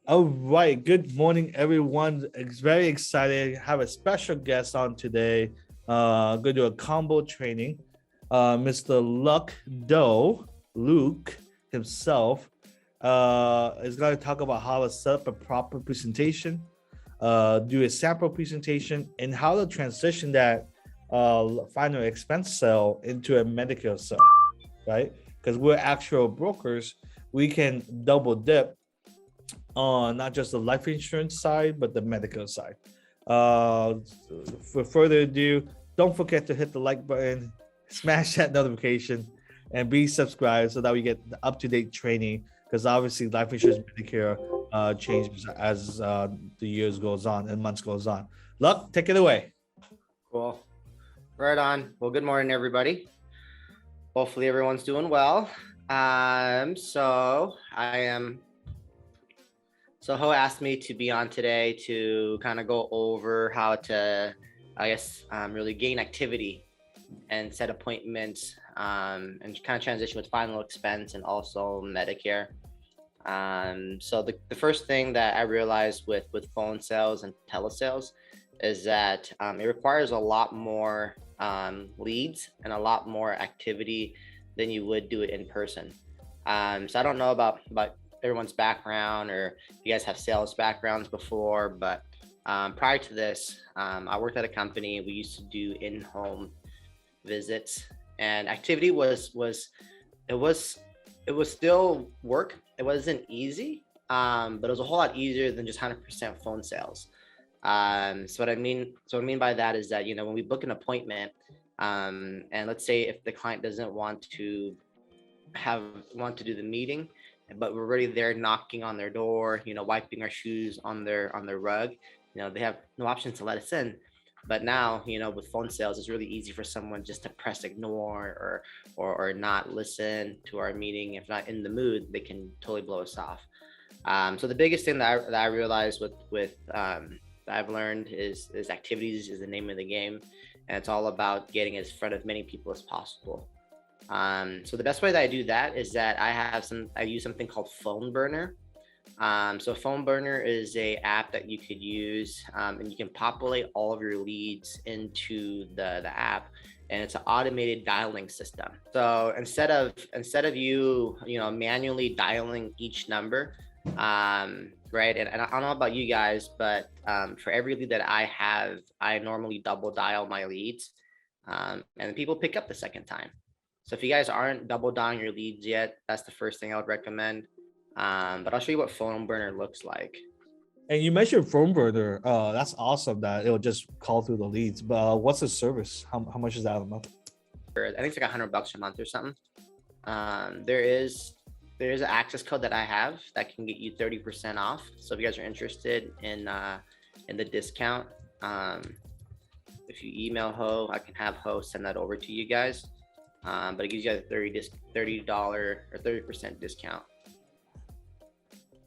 All right. Good morning, everyone. It's very excited. Have a special guest on today. Going to do a combo training. Mr. Luke himself, is going to talk about how to set up a proper presentation, do a sample presentation, and how to transition that final expense cell into a Medicare cell, right? Because we're actual brokers, we can double dip on not just the life insurance side, but the medical side. Uh, for further ado, don't forget to hit the like button, smash that notification, and be subscribed so that we get the up-to-date training. Because obviously, life insurance Medicare changes as the years goes on and months goes on. Luck, take it away. Cool. Right on. Well, good morning, everybody. Hopefully everyone's doing well. So Ho asked me to be on today to kind of go over how to, really gain activity and set appointments, and kind of transition with final expense and also Medicare. So the first thing that I realized with phone sales and telesales is that it requires a lot more leads and a lot more activity than you would do it in person. So I don't know about everyone's background, or if you guys have sales backgrounds before, but prior to this, I worked at a company. We used to do in-home visits, and activity was still work. It wasn't easy, but it was a whole lot easier than just 100% phone sales. So what I mean by that is that, when we book an appointment, and let's say if the client doesn't want to do the meeting, but we're already there knocking on their door, wiping our shoes on their rug, they have no option to let us in. But now, with phone sales, it's really easy for someone just to press ignore or not listen to our meeting. If not in the mood, they can totally blow us off. So the biggest thing that I realized with that I've learned is activities is the name of the game, and it's all about getting in front of many people as possible. So the best way that I do that is that I use something called Phone Burner. So Phone Burner is a app that you could use, and you can populate all of your leads into the app, and it's an automated dialing system. So instead of you manually dialing each number, right? And I don't know about you guys, but for every lead that I have, I normally double dial my leads, and people pick up the second time. So if you guys aren't double dialing your leads yet, that's the first thing I would recommend. But I'll show you what Phone Burner looks like. And you mentioned phone burner. That's awesome that it'll just call through the leads. But what's the service? How much is that a month? I think it's like $100 a month or something. There is an access code that I have that can get you 30% off. So if you guys are interested in the discount, if you email Ho, I can have Ho send that over to you guys. But it gives you a $30 or 30% discount.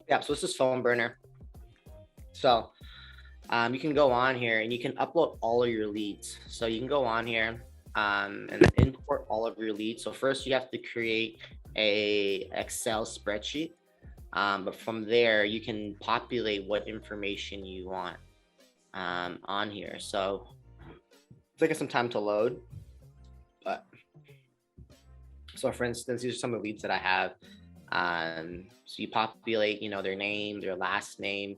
Yeah, so this is Phone Burner. So you can go on here and you can upload all of your leads. So you can go on here and import all of your leads. So first you have to create a Excel spreadsheet, but from there you can populate what information you want on here. So it's taking some time to load, but so for instance, these are some of the leads that I have. So you populate, their name, their last name,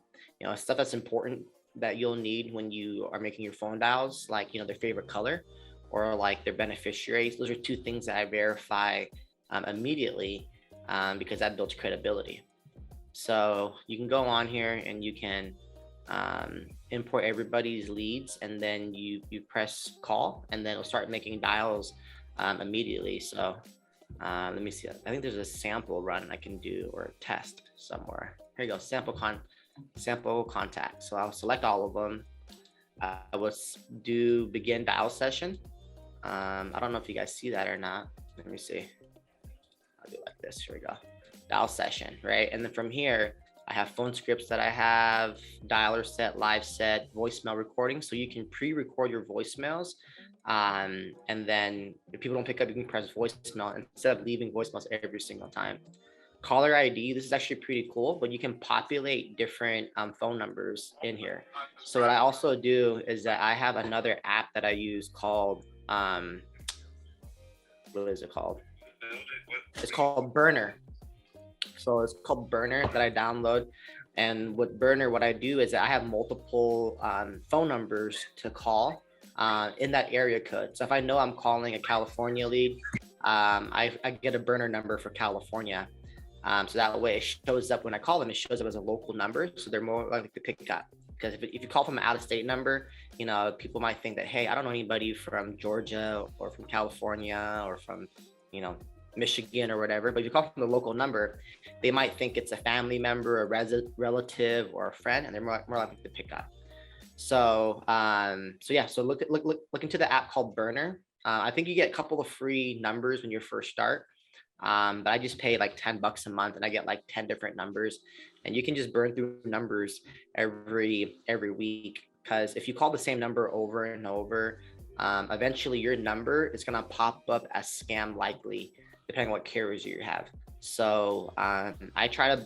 stuff that's important that you'll need when you are making your phone dials, like, their favorite color or like their beneficiaries. Those are two things that I verify immediately, because that builds credibility. So you can go on here and you can import everybody's leads, and then you press call, and then it'll start making dials immediately. So let me see. I think there's a sample run I can do, or a test somewhere. Here you go, sample contact. So I'll select all of them. I will do begin dial session. I don't know if you guys see that or not. Let me see. I'll do it like this. Here we go. Dial session, right? And then from here, I have phone scripts that I have, dialer set, live set, voicemail recording. So you can pre-record your voicemails And then if people don't pick up, you can press voicemail instead of leaving voicemails every single time. Caller ID, this is actually pretty cool, but you can populate different phone numbers in here. So what I also do is that I have another app that I use called, what is it called? It's called Burner. So it's called Burner that I download. And with Burner, what I do is that I have multiple phone numbers to call in that area code. So if I know I'm calling a California lead, I get a Burner number for California. So that way it shows up when I call them, it shows up as a local number. So they're more likely to pick up. Because if you call from an out-of-state number, you know, people might think that, hey, I don't know anybody from Georgia or from California or from, you know, Michigan or whatever. But if you call from the local number, they might think it's a family member, a relative, or a friend, and they're more likely to pick up. So, so look into the app called Burner. I think you get a couple of free numbers when you first start. But I just pay like $10 a month and I get like 10 different numbers, and you can just burn through numbers every week. Because if you call the same number over and over, eventually your number is going to pop up as scam likely, depending on what carriers you have. So I try to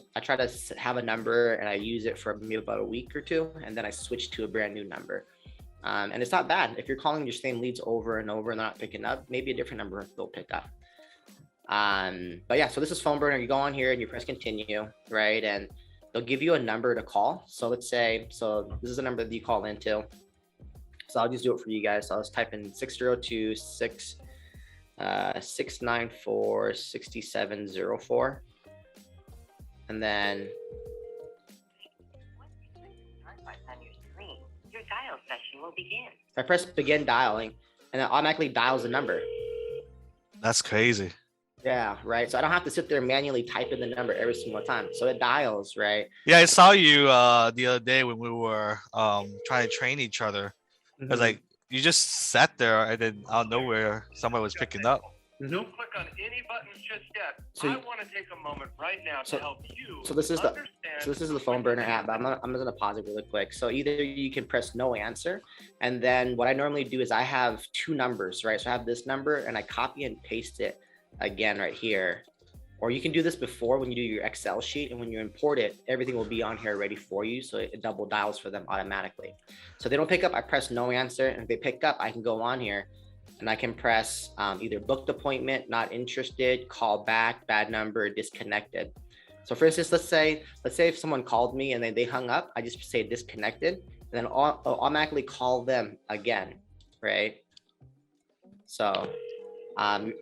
have a number and I use it for maybe about a week or two, and then I switch to a brand new number. And it's not bad. If you're calling your same leads over and over and they're not picking up, maybe a different number they'll pick up. But yeah, so this is Phone Burner. You go on here and you press continue, right? And they'll give you a number to call. So let's say, so this is the number that you call into. So I'll just do it for you guys. So I'll just type in 602-694-6704. And then your dial session will begin. If I press begin dialing, and it automatically dials the number. That's crazy. Yeah, right. So I don't have to sit there and manually type in the number every single time. So it dials, right? Yeah, I saw you the other day when we were trying to train each other. It was like you just sat there and then out of nowhere somebody was picking up. Don't click on any buttons just yet. So I want to take a moment right now to help you. So this is the Phone Burner app. But I'm just gonna pause it really quick. So either you can press no answer, and then what I normally do is I have two numbers, right? So I have this number and I copy and paste it again right here. Or you can do this before when you do your Excel sheet, and when you import it, everything will be on here ready for you. So it double dials for them automatically. So if they don't pick up, I press no answer. And if they pick up, I can go on here and I can press either booked appointment, not interested, call back, bad number, disconnected. So for instance, let's say if someone called me and then they hung up, I just say disconnected, and then I'll automatically call them again, right? So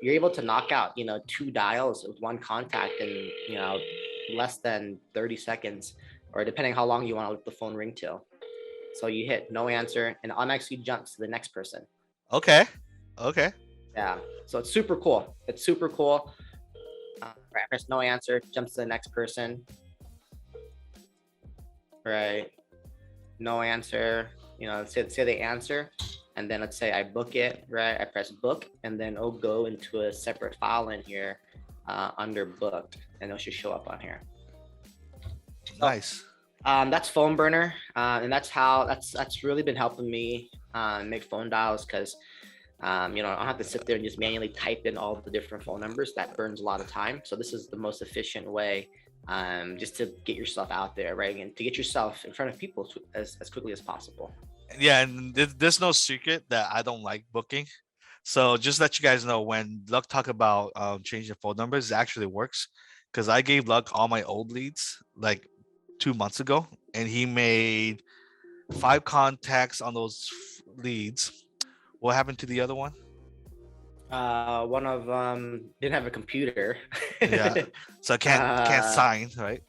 you're able to knock out, 2 dials with 1 contact in, less than 30 seconds, or depending how long you want to let the phone ring till. So you hit no answer and automatically jumps to the next person. Okay. Yeah. So it's super cool. Right, press no answer, jumps to the next person. Right. No answer. Say they answer. And then let's say I book it, right? I press book, and then it'll go into a separate file in here under booked, and it should show up on here. Nice. That's Phone Burner, and that's really been helping me make phone dials, because I don't have to sit there and just manually type in all the different phone numbers. That burns a lot of time. So this is the most efficient way just to get yourself out there, right? And to get yourself in front of people as quickly as possible. Yeah, and there's no secret that I don't like booking. So just let you guys know, when Luck talk about changing phone numbers, it actually works, because I gave Luck all my old leads like 2 months ago, and he made 5 contacts on those leads. What happened to the other one? One of them didn't have a computer. Yeah, so can't sign, right?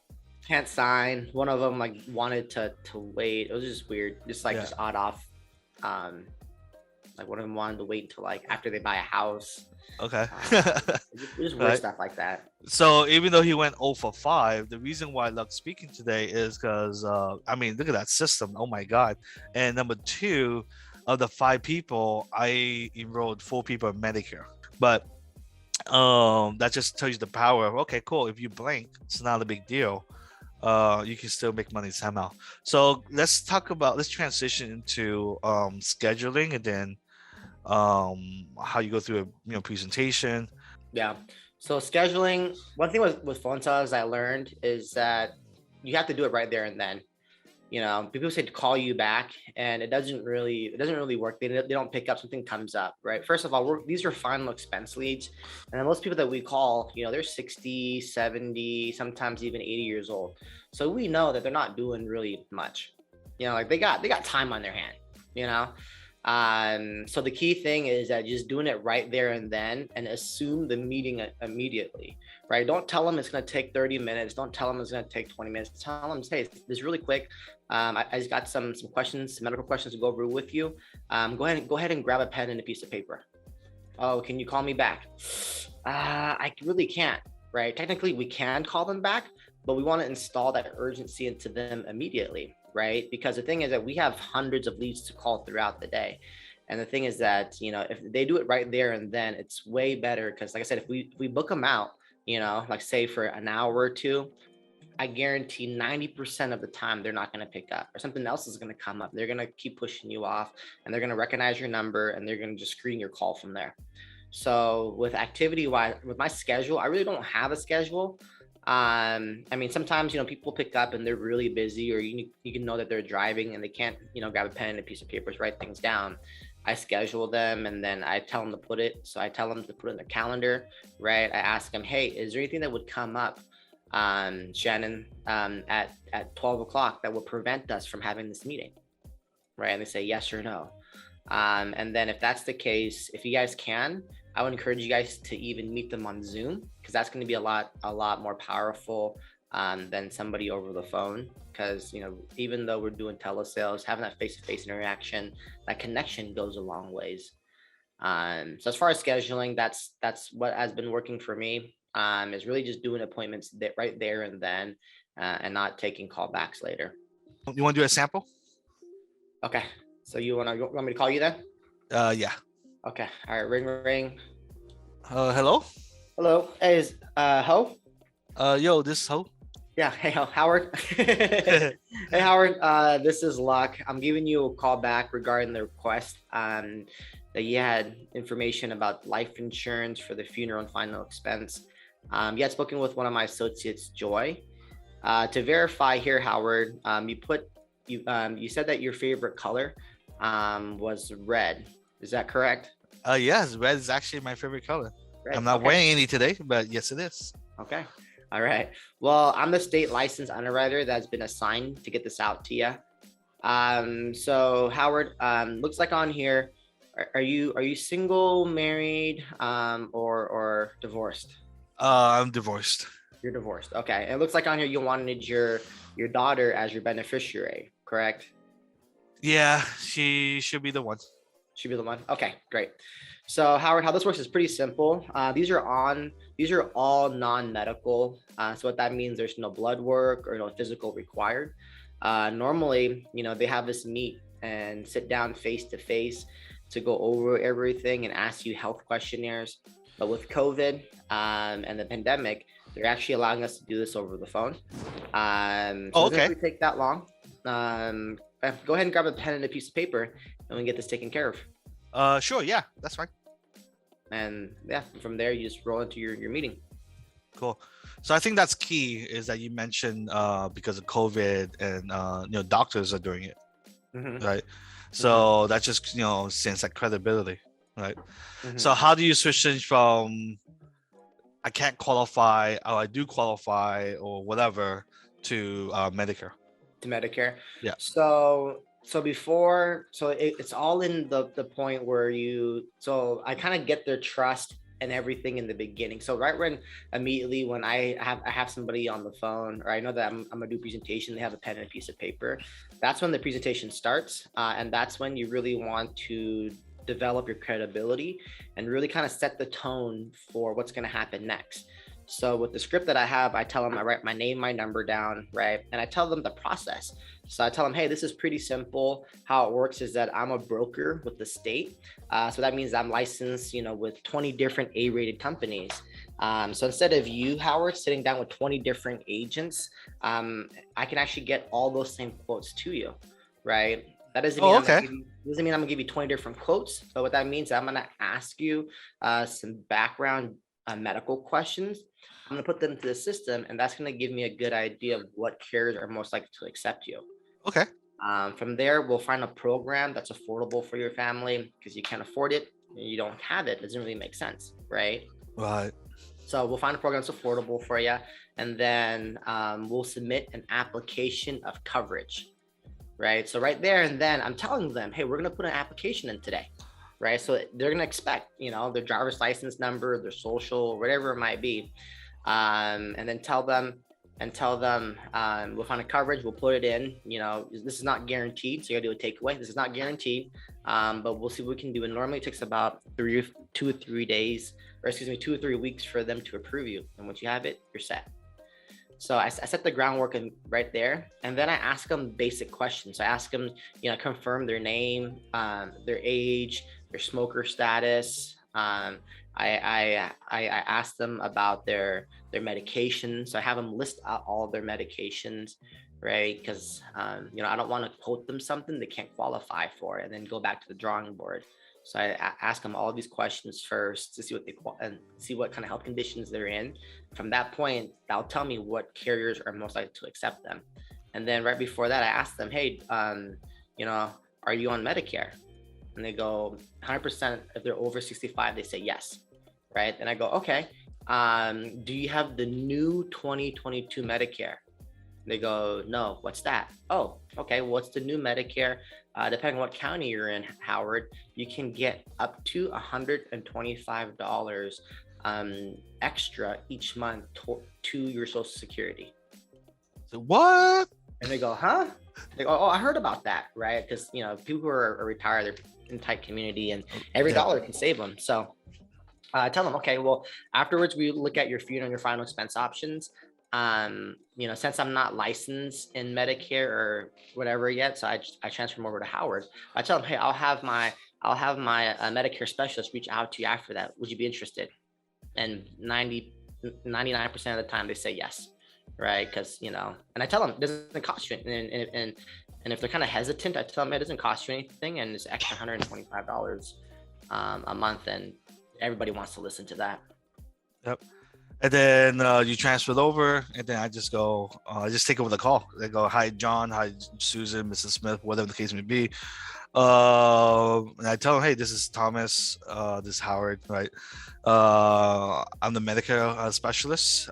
Can't sign. One of them wanted to wait. It was just weird, just odd off. One of them wanted to wait until after they buy a house. Okay. Just weird stuff like that. So even though he went 0 for 5, the reason why Luck's speaking today is because look at that system. Oh my God. And number 2, of the 5 people, I enrolled 4 people in Medicare. But that just tells you the power of, okay, cool. If you blink, it's not a big deal. You can still make money somehow. So let's transition into scheduling, and then how you go through a presentation. Yeah. So scheduling, one thing with phone sales I learned is that you have to do it right there and then. You know, people say to call you back, and it doesn't really work. They don't pick up, something comes up, right? First of all, these are final expense leads, and then most people that we call, you know, they're 60, 70, sometimes even 80 years old. So we know that they're not doing really much. You know, like they got time on their hand, you know. So the key thing is that just doing it right there and then, and assume the meeting immediately, right? Don't tell them it's going to take 30 minutes. Don't tell them it's going to take 20 minutes. Tell them, hey, this is really quick. I just got some questions, medical questions to go over with you. Go ahead and grab a pen and a piece of paper. Oh, can you call me back? I really can't, right? Technically, we can call them back, but we want to install that urgency into them immediately, right? Because the thing is that we have hundreds of leads to call throughout the day. And the thing is that, you know, if they do it right there and then, it's way better. Because like I said, if we book them out, you know, like say for an hour or two, I guarantee 90% of the time they're not going to pick up, or something else is going to come up. They're going to keep pushing you off, and they're going to recognize your number, and they're going to just screen your call from there. So with activity wise, with my schedule, I really don't have a schedule. I mean, sometimes, you know, people pick up and they're really busy, or you can know that they're driving and they can't, you know, grab a pen and a piece of paper, write things down. I schedule them, and then I tell them to put it. So I tell them to put it in their calendar, right? I ask them, hey, is there anything that would come up, Shannon, at 12 o'clock that would prevent us from having this meeting, right? And they say yes or no. And then if that's the case, if you guys can, I would encourage you guys to even meet them on Zoom, because that's going to be a lot more powerful than somebody over the phone. Because, you know, even though we're doing telesales, having that face-to-face interaction, that connection goes a long ways. So as far as scheduling, that's what has been working for me. Is really just doing appointments right there and then, and not taking callbacks later. You want to do a sample? Okay. So you want me to call you then? Yeah. Okay. All right. Ring. Hello. Hello. Hey, is Ho? Yo, this is Ho. Yeah. Hey, Howard. Hey, Howard. This is Luck. I'm giving you a call back regarding the request that you had information about life insurance for the funeral and final expense. You had spoken with one of my associates, Joy. To verify here, Howard, you said that your favorite color was red. Is that correct? Yes, red is actually my favorite color. Red. I'm not Okay. wearing any today, but yes, it is. Okay. All right. Well, I'm the state licensed underwriter that's been assigned to get this out to you. So Howard, looks like on here, are you single, married, or divorced? I'm divorced. You're divorced. Okay. It looks like on here you wanted your daughter as your beneficiary, correct? Yeah, she should be the one. Should be the one. Okay, great. So Howard, how this works is pretty simple. These are all non-medical. So what that means, there's no blood work or no physical required. Normally, you know, they have us meet and sit down face to face to go over everything and ask you health questionnaires. But with COVID and the pandemic, they're actually allowing us to do this over the phone. So it doesn't really take that long. Go ahead and grab a pen and a piece of paper, and we get this taken care of. Sure, yeah, that's fine. And yeah, from there you just roll into your meeting. Cool. So I think that's key, is that you mentioned because of COVID and you know, doctors are doing it, right? So that just, you know, sends that credibility, right? So how do you switch things from I can't qualify, or I do qualify, or whatever, to Medicare? To Medicare. Yeah. So it's all in the point where so I kind of get their trust and everything in the beginning. So immediately when I have somebody on the phone, or I know that I'm gonna do presentation, they have a pen and a piece of paper. That's when the presentation starts, and that's when you really want to develop your credibility and really kind of set the tone for what's going to happen next. So with the script that I have, I tell them, I write my name, my number down, right? And I tell them the process. So I tell them, hey, this is pretty simple. How it works is that I'm a broker with the state. So that means I'm licensed, you know, with 20 different A-rated companies. So instead of you, Howard, sitting down with 20 different agents, I can actually get all those same quotes to you, right? That doesn't Oh, mean okay. doesn't mean I'm gonna give you 20 different quotes. But what that means is I'm gonna ask you some background medical questions. I'm gonna put them into the system, and that's gonna give me a good idea of what carriers are most likely to accept you. Okay. From there, we'll find a program that's affordable for your family because you can't afford it and you don't have it. It doesn't really make sense, right? Right. So we'll find a program that's affordable for you, and then we'll submit an application of coverage, right? So right there and then, I'm telling them, hey, we're gonna put an application in today, right? So they're gonna expect, their driver's license number, their social, whatever it might be, and then tell them we'll find a coverage, we'll put it in. This is not guaranteed, so you gotta do a takeaway. This is not guaranteed, but we'll see what we can do. And normally it takes about 2 or 3 days, or excuse me, 2 or 3 weeks for them to approve you. And once you have it, you're set. So I set the groundwork right there, and then I ask them basic questions. I ask them, confirm their name, their age, their smoker status. I ask them about their medications. So I have them list out all their medications, right? Because I don't want to quote them something they can't qualify for, and then go back to the drawing board. So I ask them all these questions first to see what kind of health conditions they're in. From that point, that'll tell me what carriers are most likely to accept them. And then right before that, I ask them, hey, are you on Medicare? And they go 100%. If they're over 65, they say yes, right? And I go, okay, do you have the new 2022 Medicare? They go, no, what's that? Oh, okay, what's the new Medicare? Depending on what county you're in, Howard, you can get up to $125 extra each month to your Social Security. So what? And they go, huh? They go, oh, I heard about that, right? Because people who are retired, they're in tight community, and every dollar can save them. So I tell them, okay, well, afterwards we look at your funeral and your final expense options. Since I'm not licensed in Medicare or whatever yet, so I transfer them over to Howard. I tell them, hey, I'll have my Medicare specialist reach out to you after that. Would you be interested? And 99% of the time they say yes, right? Because and I tell them it doesn't cost you, and if they're kind of hesitant, I tell them it doesn't cost you anything, and it's extra $125 a month, and everybody wants to listen to that. Yep. And then you transfer it over, and then I just go, I just take over the call. They go, hi, John, hi, Susan, Mrs. Smith, whatever the case may be. And I tell them, hey, this is Thomas, this is Howard, right? I'm the Medicare specialist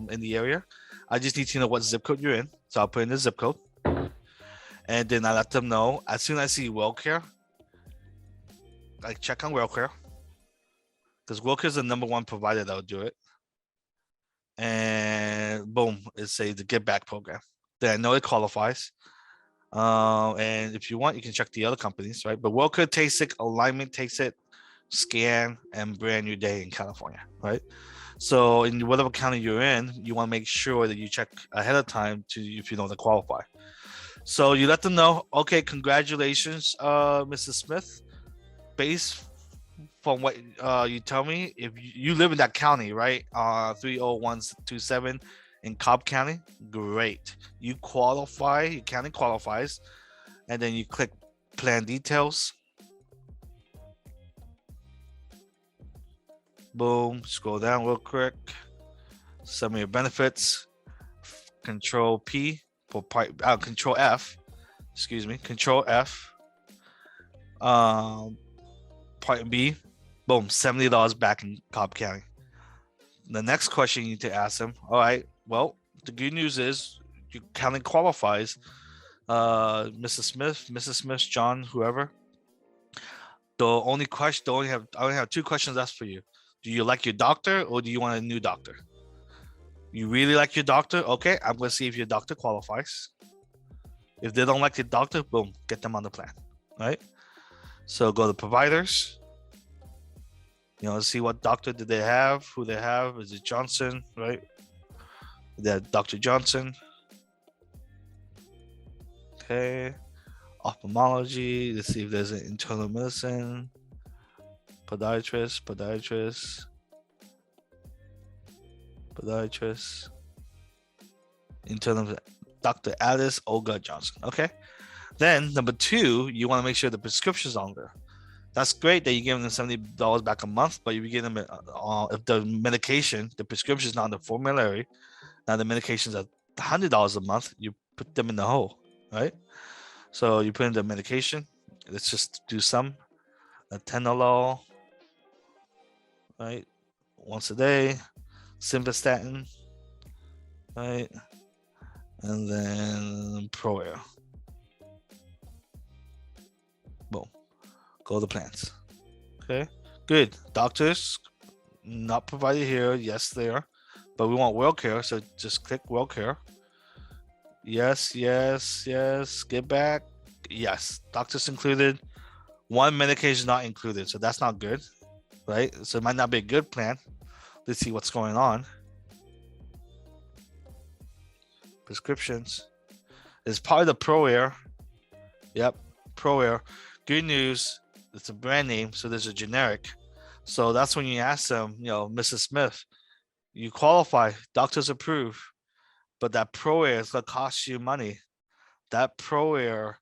in the area. I just need to know what zip code you're in. So I'll put in the zip code. And then I let them know, as soon as I see WellCare, I check on WellCare. Because WellCare is the #1 provider that will do it. And boom, it's the Give Back program. Then I know it qualifies. And if you want, you can check the other companies, right? But WellCare takes it, Alignment takes it, Scan, and Brand New Day in California, right? So in whatever county you're in, you want to make sure that you check ahead of time if you know to qualify. So you let them know, okay, congratulations, Mrs. Smith. Based from what you tell me, if you live in that county, right? 30127 in Cobb County, great. You qualify, your county qualifies, and then you click plan details. Boom, scroll down real quick. Some of your benefits. Control P for Control F. Excuse me, Control F. Part B. Boom, $70 back in Cobb County. The next question you need to ask them. All right. Well, the good news is your county qualifies. Mrs. Smith, John, whoever. I only have 2 questions left for you. Do you like your doctor, or do you want a new doctor? You really like your doctor? Okay, I'm going to see if your doctor qualifies. If they don't like your doctor, boom, get them on the plan, right? So go to providers. See what doctor did they have, who they have. Is it Johnson, right? That Dr. Johnson. Okay. Ophthalmology. Let's see if there's an internal medicine. Podiatrist. Internal, Dr. Alice Olga Johnson. Okay. Then number two, you want to make sure the prescription's on there. That's great that you give them $70 back a month, but you give them if the medication, the prescription is not on the formulary, now the medication's at $100 a month, you put them in the hole, right? So you put in the medication. Let's just do some atenolol, right? Once a day, simvastatin, right? And then ProAir. Boom. Go to plans. Okay, good. Doctors not provided here. Yes, they are, but we want WellCare, so just click WellCare. Yes, yes, yes. Get back. Yes, doctors included. One medication not included, so that's not good, right? So it might not be a good plan. Let's see what's going on. Prescriptions is part of the ProAir. Yep, ProAir. Good news. It's a brand name, so there's a generic. So that's when you ask them, Mrs. Smith, you qualify, doctors approve, but that ProAir is gonna cost you money. That ProAir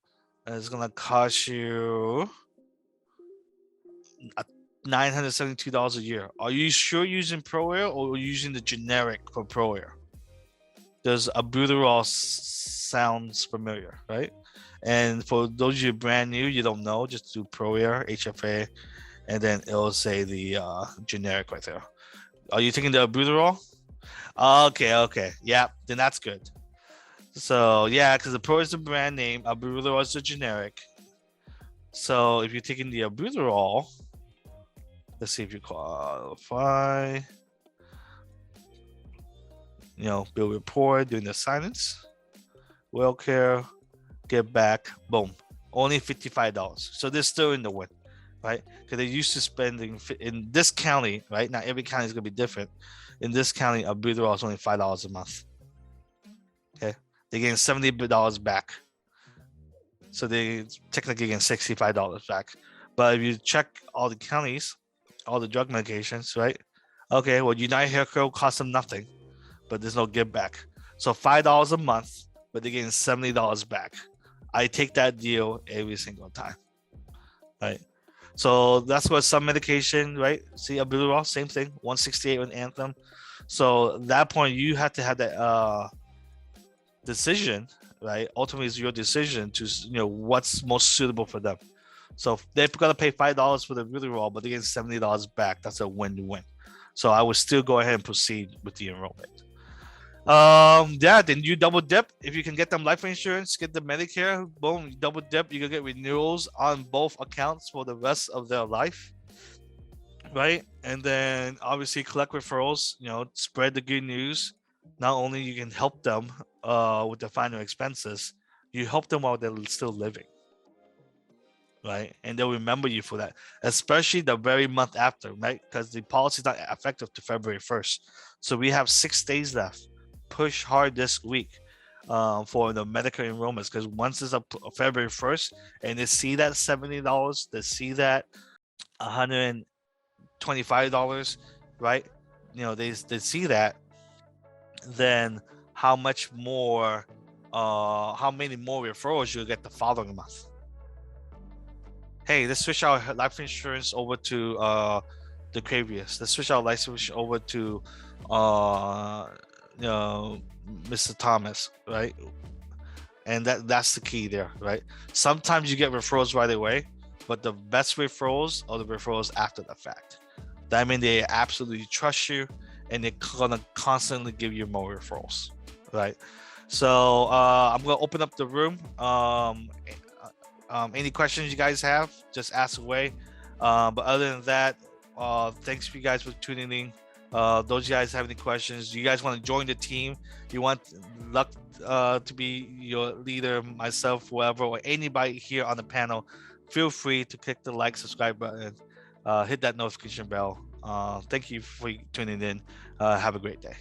is gonna cost you $972 a year. Are you sure using ProAir or are you using the generic for ProAir? There's albuterol sounds familiar, right? And for those of you brand new, you don't know, just do ProAir, HFA, and then it'll say the generic right there. Are you taking the albuterol? Okay. Yeah, then that's good. So yeah, because the ProAir is the brand name, albuterol is the generic. So if you're taking the albuterol, let's see if you qualify. Bill report, doing the assignments, WellCare, get back, boom, only $55. So they're still in the win, right? Because they're used to spending in this county, right? Not every county is gonna be different. In this county, albuterol is only $5 a month. Okay, they're getting $70 back. So they technically getting $65 back. But if you check all the counties, all the drug medications, right? Okay, well, United Healthcare costs them nothing, but there's no give back. So $5 a month, but they're getting $70 back. I take that deal every single time, right? So that's what some medication, right? See, albuterol, same thing, 168 with Anthem. So at that point, you have to have that decision, right? Ultimately, it's your decision to what's most suitable for them. So if they're gonna pay $5 for the albuterol, but they get $70 back, that's a win-win. So I would still go ahead and proceed with the enrollment. Yeah, then you double dip. If you can get them life insurance, get the Medicare, boom, you double dip. You can get renewals on both accounts for the rest of their life, right? And then obviously collect referrals, spread the good news. Not only you can help them with their final expenses, you help them while they're still living, right? And they'll remember you for that, especially the very month after, right? Because the policy is not effective to February 1st. So we have 6 days left. Push hard this week for the Medicare enrollments, because once it's up February 1st and they see that $70, they see that $125, right? They see that, then how many more referrals you'll get the following month. Hey, let's switch our life insurance over to the Cravius. Let's switch our life insurance over to Mr. Thomas, right? And that's the key there, right? Sometimes you get referrals right away, but the best referrals are the referrals after the fact. That means they absolutely trust you and they're gonna constantly give you more referrals, right? So I'm gonna open up the room. Any questions you guys have, just ask away. But other than that, thanks for you guys for tuning in. Those guys have any questions, you guys want to join the team, you want Luck to be your leader, myself, whoever, or anybody here on the panel, feel free to click the like, subscribe button, hit that notification bell. Thank you for tuning in. Have a great day.